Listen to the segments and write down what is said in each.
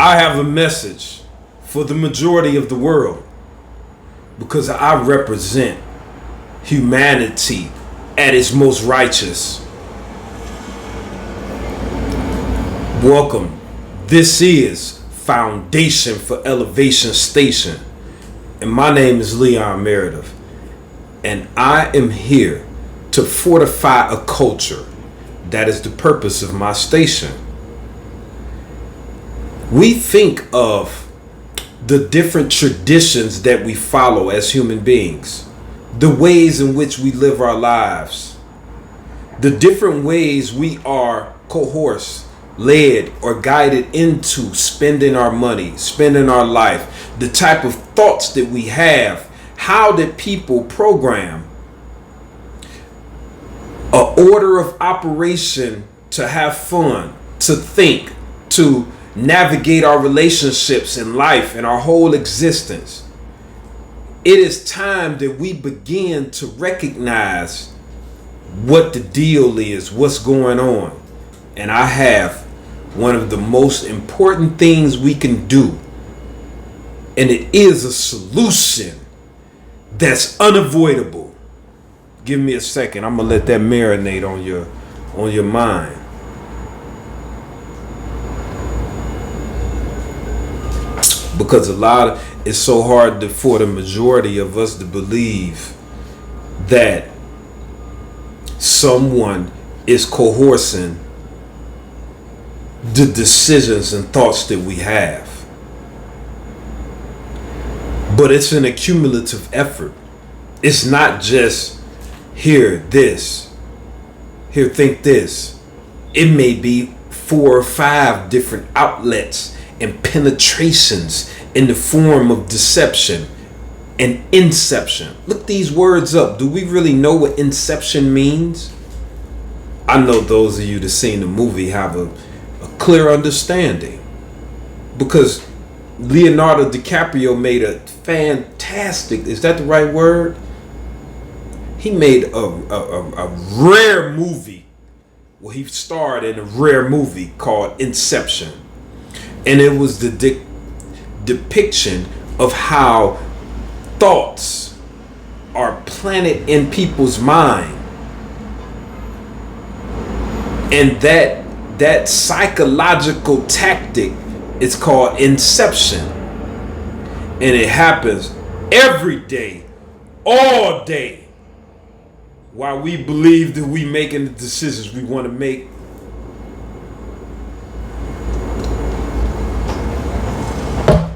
I have a message for the majority of the world because I represent humanity at its most righteous. Welcome. This is Foundation for Elevation Station. And my name is Leon Meredith. And I am here to fortify a culture. That is the purpose of my station. We think of the different traditions that we follow as human beings, the ways in which we live our lives, the different ways we are coerced, led, or guided into spending our money, spending our life, the type of thoughts that we have. How did people program an order of operation to have fun, to think, to navigate our relationships in life and our whole existence? It is time that we begin to recognize what the deal is, what's going on. And I have one of the most important things we can do, and it is a solution that's unavoidable. Give me a second. I'm gonna let that marinate on your mind. Because it's so hard for the majority of us to believe that someone is coercing the decisions and thoughts that we have. But it's an accumulative effort. It's not just here think this. It may be 4 or 5 different outlets and penetrations in the form of deception and inception. Look these words up. Do we really know what inception means? I know those of you that seen the movie have a clear understanding, because Leonardo DiCaprio made a fantastic, is that the right word? He made a rare movie. Well, he starred in a rare movie called Inception. And it was the depiction of how thoughts are planted in people's mind. And that psychological tactic is called inception. And it happens every day, all day, while we believe that we making the decisions we want to make.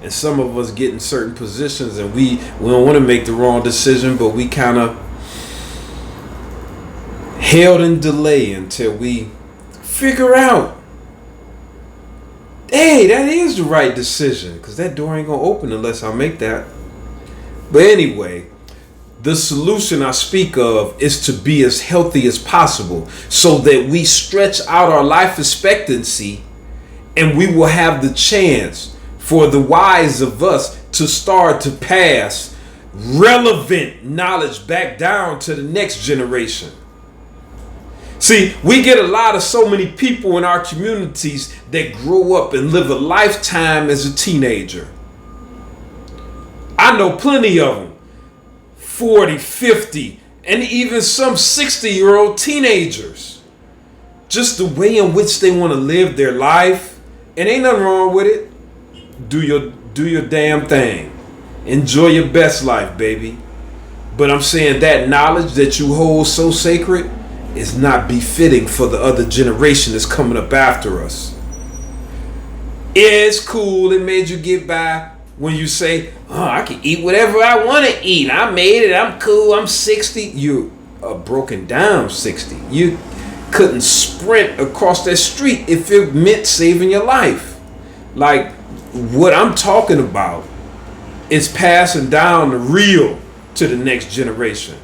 And some of us get in certain positions and we don't want to make the wrong decision, but we kind of held in delay until we figure out, hey, that is the right decision, because that door ain't gonna open unless I make that. But anyway, the solution I speak of is to be as healthy as possible so that we stretch out our life expectancy, and we will have the chance for the wise of us to start to pass relevant knowledge back down to the next generation. See, we get so many people in our communities that grow up and live a lifetime as a teenager. I know plenty of them, 40, 50, and even some 60-year-old teenagers. Just the way in which they want to live their life, and ain't nothing wrong with it. Do your damn thing. Enjoy your best life, baby. But I'm saying that knowledge that you hold so sacred is not befitting for the other generation that's coming up after us. It's cool, it made you get by when you say, oh, I can eat whatever I want to eat. I made it, I'm cool, I'm 60. You're a broken down 60. You couldn't sprint across that street if it meant saving your life. Like, what I'm talking about is passing down the real to the next generation.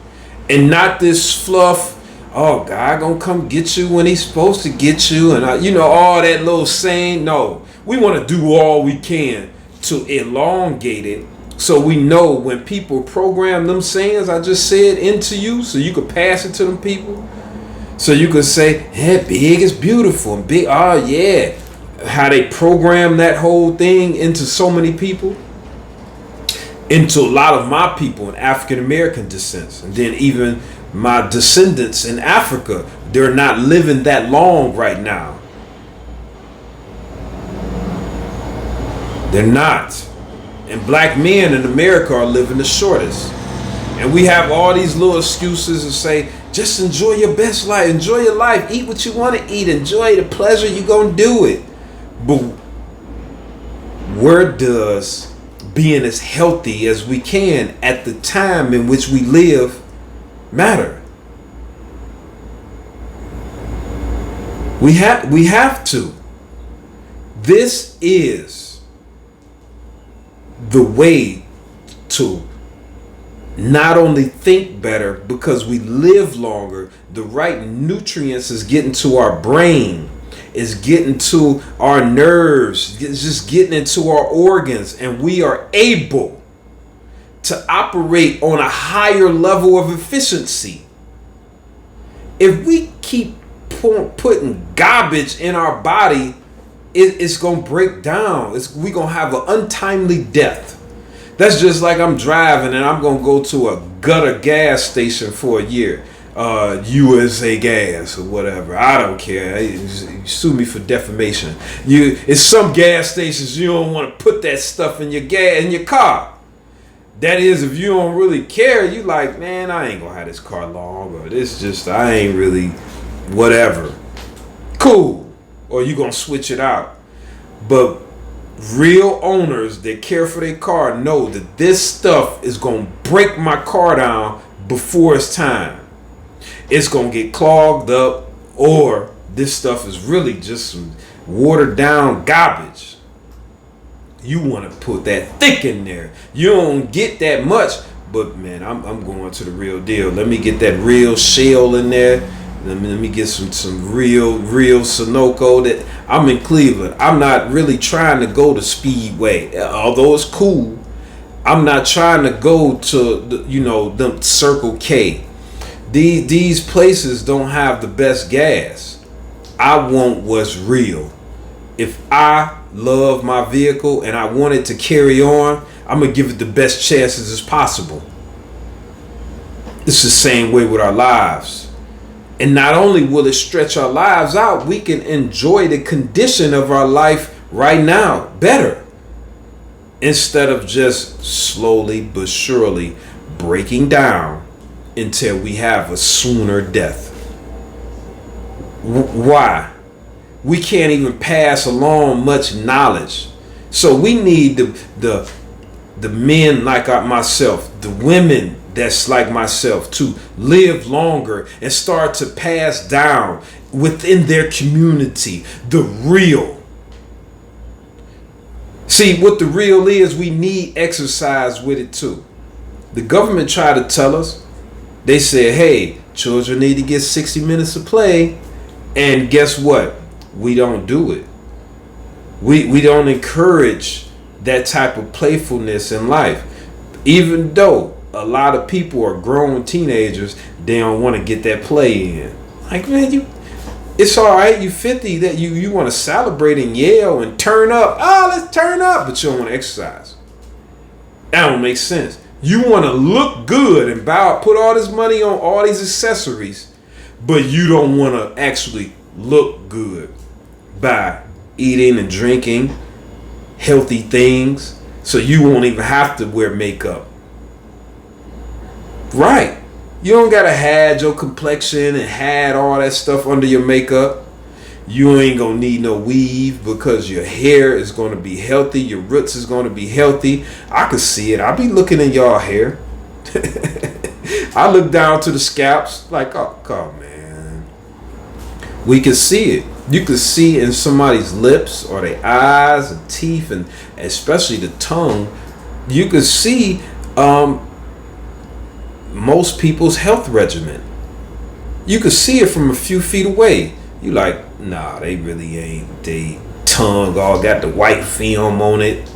And not this fluff, oh, God gonna come get you when he's supposed to get you, and all that little saying. No, we want to do all we can to elongate it so we know when people program them sayings I just said into you, so you could pass it to them people. So you could say, hey, big is beautiful, and big, oh yeah, how they program that whole thing into so many people, into a lot of my people in African American descent, and then even my descendants in Africa, they're not living that long right now. They're not. And black men in America are living the shortest. And we have all these little excuses to say, just enjoy your best life, enjoy your life, eat what you want to eat, enjoy the pleasure, you're going to do it. But where does being as healthy as we can at the time in which we live matter? We have to. This is the way to not only think better, because we live longer, the right nutrients is getting to our brain, is getting to our nerves, it's just getting into our organs, and we are able to operate on a higher level of efficiency. If we keep putting garbage in our body, it's going to break down. We're going to have an untimely death. That's just like I'm driving and I'm going to go to a gutter gas station for a year. USA Gas or whatever. I don't care. You sue me for defamation. It's some gas stations you don't want to put that stuff in your car. That is, if you don't really care, you like, man, I ain't going to have this car long, or this just, I ain't really, whatever. Cool. Or you going to switch it out. But real owners that care for their car know that this stuff is going to break my car down before it's time. It's going to get clogged up, or this stuff is really just some watered down garbage. You want to put that thick in there. You don't get that much, but man, I'm going to the real deal. Let me get that real shell in there. Let me get some real Sunoco. That I'm in Cleveland. I'm not really trying to go to Speedway, although it's cool. I'm not trying to go to them Circle K. These places don't have the best gas. I want what's real. If I love my vehicle and I want it to carry on, I'm gonna give it the best chances as possible. It's the same way with our lives. And not only will it stretch our lives out, we can enjoy the condition of our life right now better, instead of just slowly but surely breaking down until we have a sooner death. Why? We can't even pass along much knowledge. So we need the men like myself, the women that's like myself, to live longer and start to pass down within their community the real. See, what the real is, we need exercise with it too. The government tried to tell us, they said, hey, children need to get 60 minutes of play. And guess what? We don't do it. We don't encourage that type of playfulness in life. Even though a lot of people are grown teenagers, they don't want to get that play in. Like, man, it's all right. You 50, that you want to celebrate and yell and turn up. Oh, let's turn up, but you don't want to exercise. That don't make sense. You want to look good and put all this money on all these accessories, but you don't want to actually look good by eating and drinking healthy things, so you won't even have to wear makeup. Right. You don't gotta hide your complexion and hide all that stuff under your makeup. You ain't gonna need no weave, because your hair is gonna be healthy, your roots is gonna be healthy. I could see it. I be looking in y'all hair. I look down to the scalps like, oh man. We can see it. You can see in somebody's lips or their eyes and teeth, and especially the tongue. You can see most people's health regimen. You can see it from a few feet away. You like, nah, they really ain't. They tongue all got the white film on it.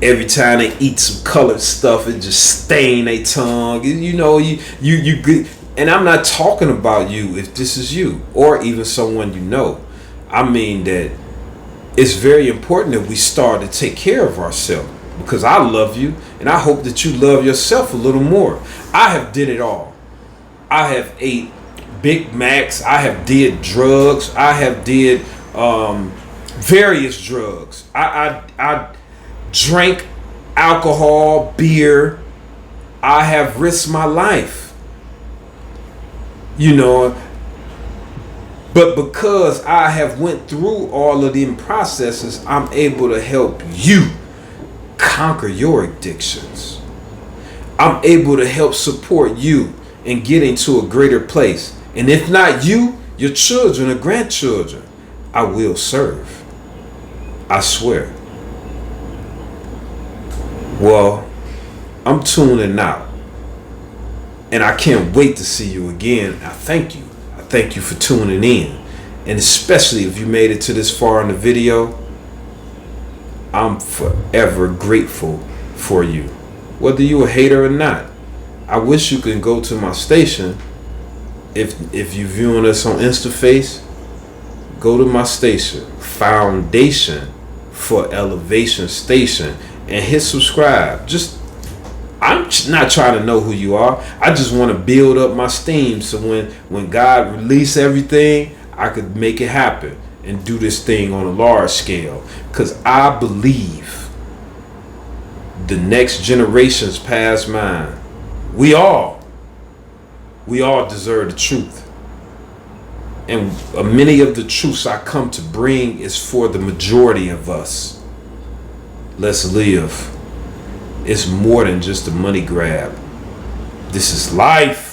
Every time they eat some colored stuff, it just stain their tongue. You good. And I'm not talking about you if this is you, or even someone you know. I mean that it's very important that we start to take care of ourselves, because I love you and I hope that you love yourself a little more. I have did it all. I have ate Big Macs. I have did drugs. I have did various drugs. I drank alcohol, beer. I have risked my life. You know, but because I have went through all of them processes, I'm able to help you conquer your addictions. I'm able to help support you in getting to a greater place. And if not you, your children or grandchildren, I will serve. I swear. Well, I'm tuning out. And I can't wait to see you again. I thank you. I thank you for tuning in. And especially if you made it to this far in the video, I'm forever grateful for you. Whether you a hater or not. I wish you could go to my station. If you viewing us on InstaFace, go to my station, Foundation for Elevation Station, and hit subscribe. I'm not trying to know who you are. I just want to build up my steam so when God release everything, I could make it happen and do this thing on a large scale. Because I believe the next generations past mine, we all deserve the truth. And many of the truths I come to bring is for the majority of us. Let's live. It's more than just a money grab. This is life.